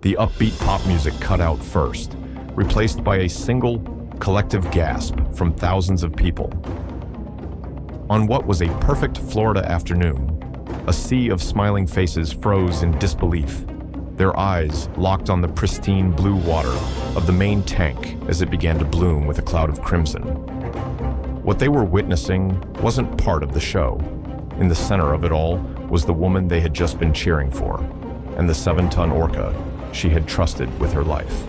The upbeat pop music cut out first, replaced by a single, collective gasp from thousands of people. On what was a perfect Florida afternoon, a sea of smiling faces froze in disbelief, their eyes locked on the pristine blue water of the main tank as it began to bloom with a cloud of crimson. What they were witnessing wasn't part of the show. In the center of it all was the woman they had just been cheering for, and the 7-ton orca she had trusted with her life.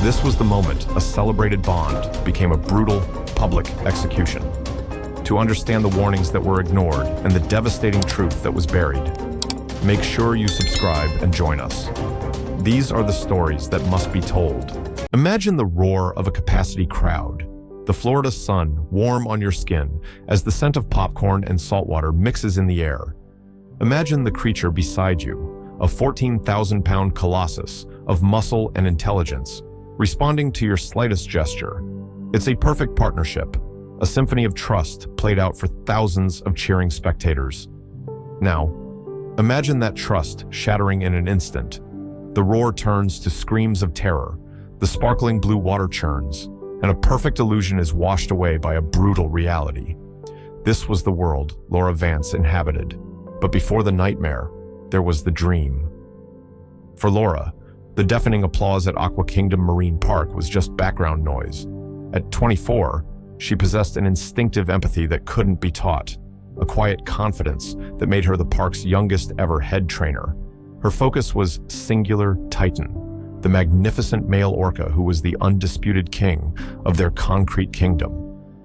This was the moment a celebrated bond became a brutal public execution. To understand the warnings that were ignored and the devastating truth that was buried, make sure you subscribe and join us. These are the stories that must be told. Imagine the roar of a capacity crowd, the Florida sun warm on your skin as the scent of popcorn and saltwater mixes in the air. Imagine the creature beside you, a 14,000-pound colossus of muscle and intelligence, responding to your slightest gesture. It's a perfect partnership, a symphony of trust played out for thousands of cheering spectators. Now, imagine that trust shattering in an instant. The roar turns to screams of terror, the sparkling blue water churns, and a perfect illusion is washed away by a brutal reality. This was the world Laura Vance inhabited, but before the nightmare, there was the dream. For Laura, the deafening applause at AquaKingdom Marine Park was just background noise. At 24, she possessed an instinctive empathy that couldn't be taught, a quiet confidence that made her the park's youngest ever head trainer. Her focus was singular Titan, the magnificent male orca who was the undisputed king of their concrete kingdom.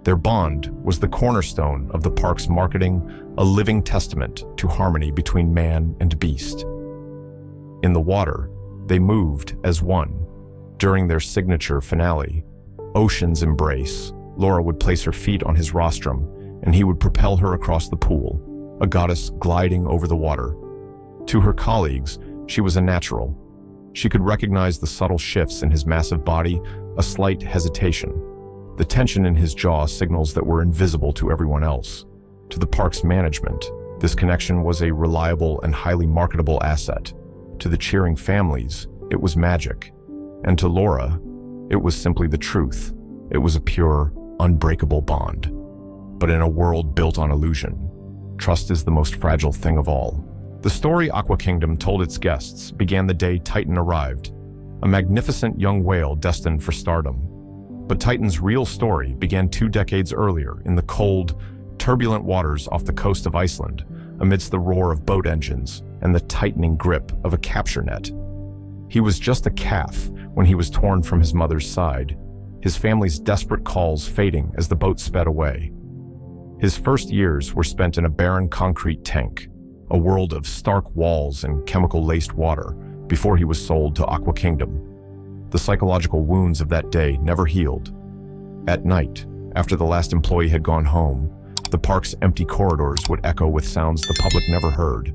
Their bond was the cornerstone of the park's marketing, a living testament to harmony between man and beast. In the water, they moved as one. During their signature finale, Ocean's Embrace, Laura would place her feet on his rostrum, and he would propel her across the pool, a goddess gliding over the water. To her colleagues, she was a natural. She could recognize the subtle shifts in his massive body, a slight hesitation. The tension in his jaw signals that were invisible to everyone else. To the park's management, this connection was a reliable and highly marketable asset. To the cheering families, it was magic. And to Laura, it was simply the truth. It was a pure, unbreakable bond. But in a world built on illusion, trust is the most fragile thing of all. The story AquaKingdom told its guests began the day Titan arrived, a magnificent young whale destined for stardom. But Titan's real story began 2 decades earlier in the cold, turbulent waters off the coast of Iceland, amidst the roar of boat engines and the tightening grip of a capture net. He was just a calf when he was torn from his mother's side, his family's desperate calls fading as the boat sped away. His first years were spent in a barren concrete tank, a world of stark walls and chemical-laced water, before he was sold to AquaKingdom. The psychological wounds of that day never healed. At night, after the last employee had gone home, the park's empty corridors would echo with sounds the public never heard,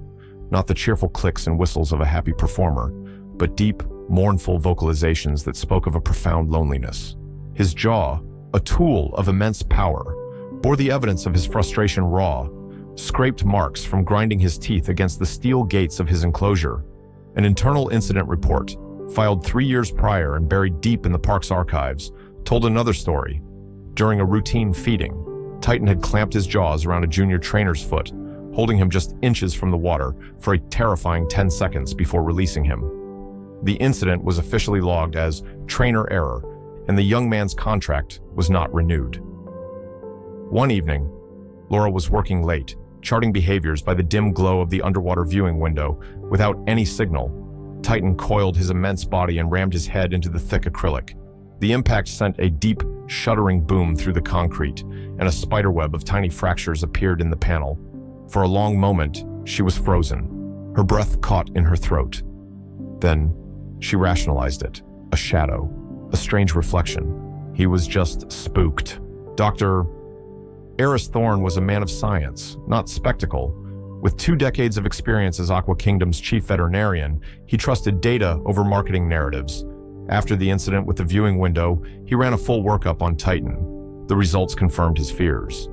not the cheerful clicks and whistles of a happy performer, but deep, mournful vocalizations that spoke of a profound loneliness. His jaw, a tool of immense power, bore the evidence of his frustration raw, scraped marks from grinding his teeth against the steel gates of his enclosure. An internal incident report, filed 3 years prior and buried deep in the park's archives, told another story. During a routine feeding, Titan had clamped his jaws around a junior trainer's foot, holding him just inches from the water for a terrifying 10 seconds before releasing him. The incident was officially logged as trainer error, and the young man's contract was not renewed. One evening, Laura was working late, charting behaviors by the dim glow of the underwater viewing window. Without any signal, Titan coiled his immense body and rammed his head into the thick acrylic. The impact sent a deep, shuddering boom through the concrete, and a spiderweb of tiny fractures appeared in the panel. For a long moment, she was frozen, her breath caught in her throat. Then, she rationalized it. A shadow, a strange reflection. He was just spooked. Dr. Eris Thorne was a man of science, not spectacle. With 2 decades of experience as AquaKingdom's chief veterinarian, he trusted data over marketing narratives. After the incident with the viewing window, he ran a full workup on Titan. The results confirmed his fears.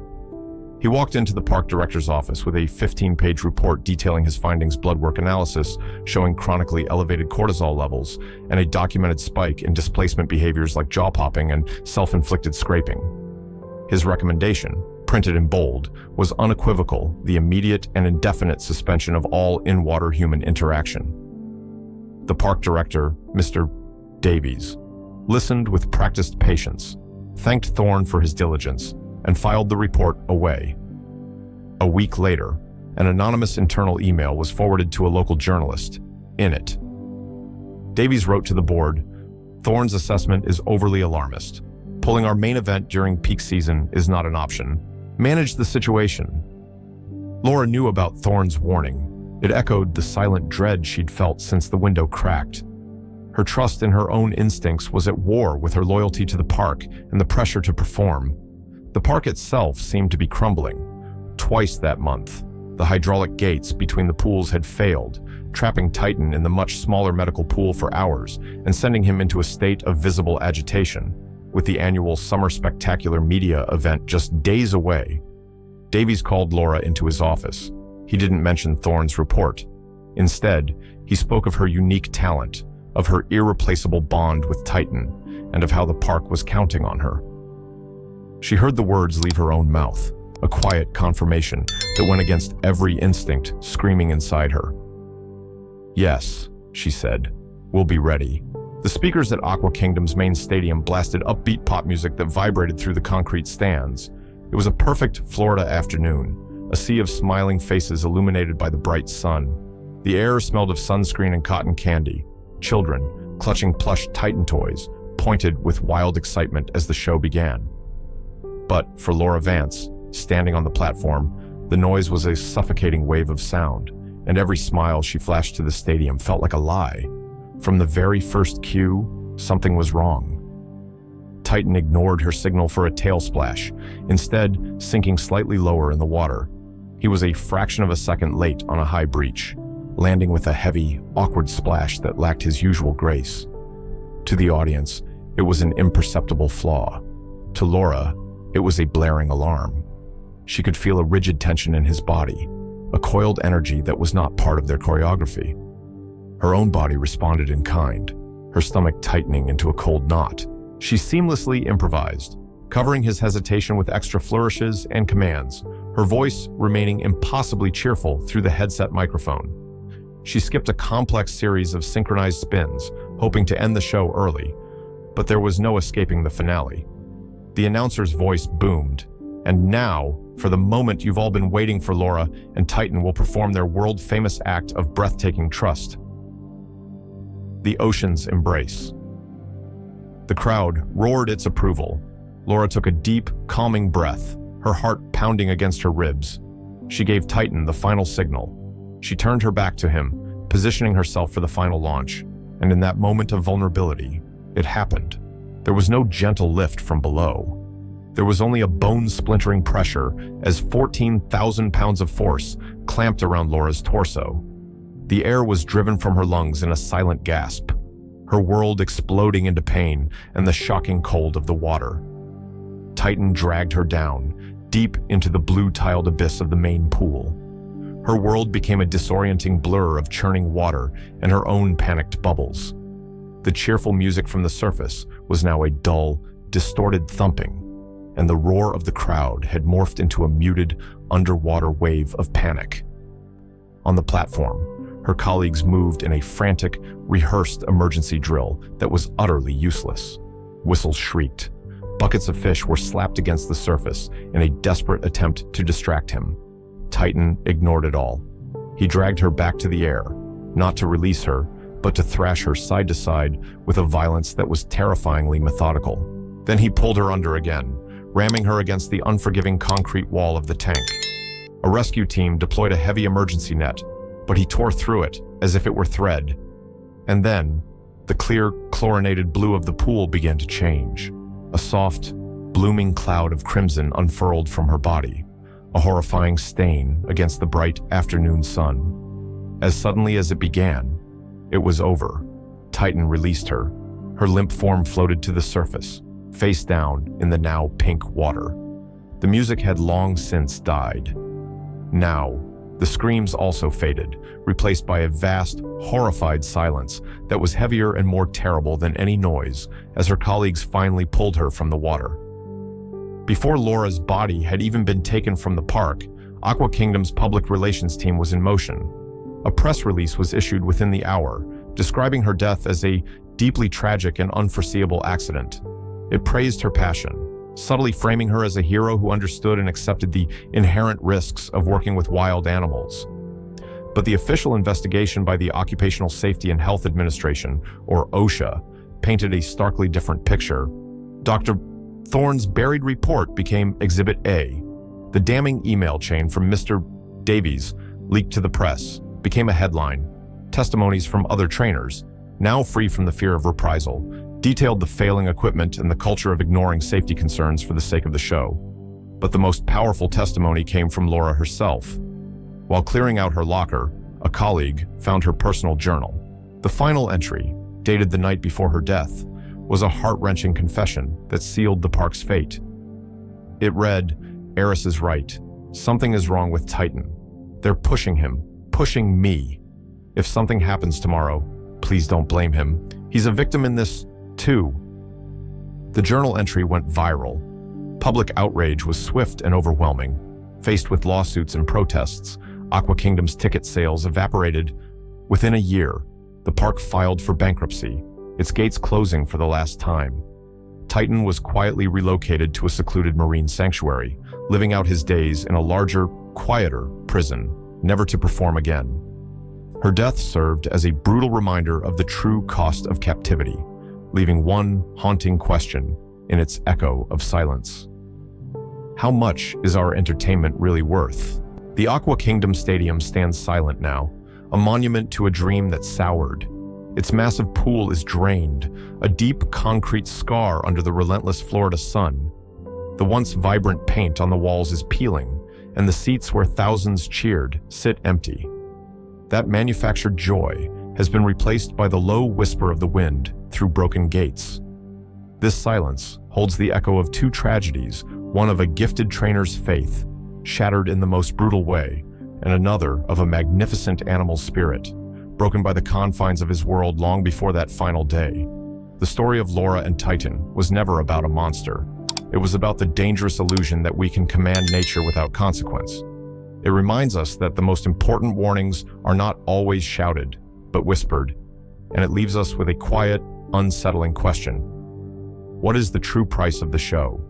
He walked into the park director's office with a 15-page report detailing his findings, blood work analysis showing chronically elevated cortisol levels, and a documented spike in displacement behaviors like jaw popping and self-inflicted scraping. His recommendation, printed in bold, was unequivocal: the immediate and indefinite suspension of all in-water human interaction. The park director, Mr. Davies, listened with practiced patience, thanked Thorne for his diligence, and filed the report away. A week later, an anonymous internal email was forwarded to a local journalist. In it, Davies wrote to the board, "Thorne's assessment is overly alarmist. Pulling our main event during peak season is not an option. Manage the situation." Laura knew about Thorne's warning. It echoed the silent dread she'd felt since the window cracked. Her trust in her own instincts was at war with her loyalty to the park and the pressure to perform. The park itself seemed to be crumbling. Twice that month, the hydraulic gates between the pools had failed, trapping Titan in the much smaller medical pool for hours and sending him into a state of visible agitation. With the annual Summer Spectacular media event just days away, Davies called Laura into his office. He didn't mention Thorne's report. Instead, he spoke of her unique talent, of her irreplaceable bond with Titan, and of how the park was counting on her. She heard the words leave her own mouth, a quiet confirmation that went against every instinct screaming inside her. "Yes," she said, "we'll be ready." The speakers at AquaKingdom's main stadium blasted upbeat pop music that vibrated through the concrete stands. It was a perfect Florida afternoon, a sea of smiling faces illuminated by the bright sun. The air smelled of sunscreen and cotton candy. Children, clutching plush Titan toys, pointed with wild excitement as the show began. But for Laura Vance, standing on the platform, the noise was a suffocating wave of sound, and every smile she flashed to the stadium felt like a lie. From the very first cue, something was wrong. Titan ignored her signal for a tail splash, instead sinking slightly lower in the water. He was a fraction of a second late on a high breach, landing with a heavy, awkward splash that lacked his usual grace. To the audience, it was an imperceptible flaw. To Laura, it was a blaring alarm. She could feel a rigid tension in his body, a coiled energy that was not part of their choreography. Her own body responded in kind, her stomach tightening into a cold knot. She seamlessly improvised, covering his hesitation with extra flourishes and commands, her voice remaining impossibly cheerful through the headset microphone. She skipped a complex series of synchronized spins, hoping to end the show early, but there was no escaping the finale. The announcer's voice boomed, "And now, for the moment you've all been waiting for, Laura and Titan will perform their world-famous act of breathtaking trust. The ocean's embrace." The crowd roared its approval. Laura took a deep, calming breath, her heart pounding against her ribs. She gave Titan the final signal. She turned her back to him, positioning herself for the final launch. And in that moment of vulnerability, it happened. There was no gentle lift from below. There was only a bone-splintering pressure as 14,000 pounds of force clamped around Laura's torso. The air was driven from her lungs in a silent gasp, her world exploding into pain and the shocking cold of the water. Titan dragged her down, deep into the blue-tiled abyss of the main pool. Her world became a disorienting blur of churning water and her own panicked bubbles. The cheerful music from the surface was now a dull, distorted thumping, and the roar of the crowd had morphed into a muted, underwater wave of panic. On the platform, her colleagues moved in a frantic, rehearsed emergency drill that was utterly useless. Whistles shrieked. Buckets of fish were slapped against the surface in a desperate attempt to distract him. Titan ignored it all. He dragged her back to the air, not to release her, but to thrash her side to side with a violence that was terrifyingly methodical. Then he pulled her under again, ramming her against the unforgiving concrete wall of the tank. A rescue team deployed a heavy emergency net, but he tore through it as if it were thread. And then, the clear, chlorinated blue of the pool began to change. A soft, blooming cloud of crimson unfurled from her body, a horrifying stain against the bright afternoon sun. As suddenly as it began, it was over. Titan released her. Her limp form floated to the surface, face down in the now pink water. The music had long since died. Now, the screams also faded, replaced by a vast, horrified silence that was heavier and more terrible than any noise as her colleagues finally pulled her from the water. Before Laura's body had even been taken from the park, AquaKingdom's public relations team was in motion. A press release was issued within the hour, describing her death as a deeply tragic and unforeseeable accident. It praised her passion, subtly framing her as a hero who understood and accepted the inherent risks of working with wild animals. But the official investigation by the Occupational Safety and Health Administration, or OSHA, painted a starkly different picture. Dr. Thorne's buried report became Exhibit A. The damning email chain from Mr. Davies, leaked to the press, became a headline. Testimonies from other trainers, now free from the fear of reprisal, detailed the failing equipment and the culture of ignoring safety concerns for the sake of the show. But the most powerful testimony came from Laura herself. While clearing out her locker, a colleague found her personal journal. The final entry, dated the night before her death, was a heart-wrenching confession that sealed the park's fate. It read, "Eris is right. Something is wrong with Titan. They're pushing him, pushing me. If something happens tomorrow, please don't blame him. He's a victim in this, too." The journal entry went viral. Public outrage was swift and overwhelming. Faced with lawsuits and protests, AquaKingdom's ticket sales evaporated. Within a year, the park filed for bankruptcy, its gates closing for the last time. Titan was quietly relocated to a secluded marine sanctuary, living out his days in a larger, quieter prison, never to perform again. Her death served as a brutal reminder of the true cost of captivity, leaving one haunting question in its echo of silence. How much is our entertainment really worth? The AquaKingdom Stadium stands silent now, a monument to a dream that soured. Its massive pool is drained, a deep concrete scar under the relentless Florida sun. The once vibrant paint on the walls is peeling, and the seats where thousands cheered sit empty. That manufactured joy has been replaced by the low whisper of the wind through broken gates. This silence holds the echo of two tragedies, one of a gifted trainer's faith, shattered in the most brutal way, and another of a magnificent animal's spirit, broken by the confines of his world long before that final day. The story of Laura and Titan was never about a monster. It was about the dangerous illusion that we can command nature without consequence. It reminds us that the most important warnings are not always shouted, but whispered, and it leaves us with a quiet, unsettling question. What is the true price of the show?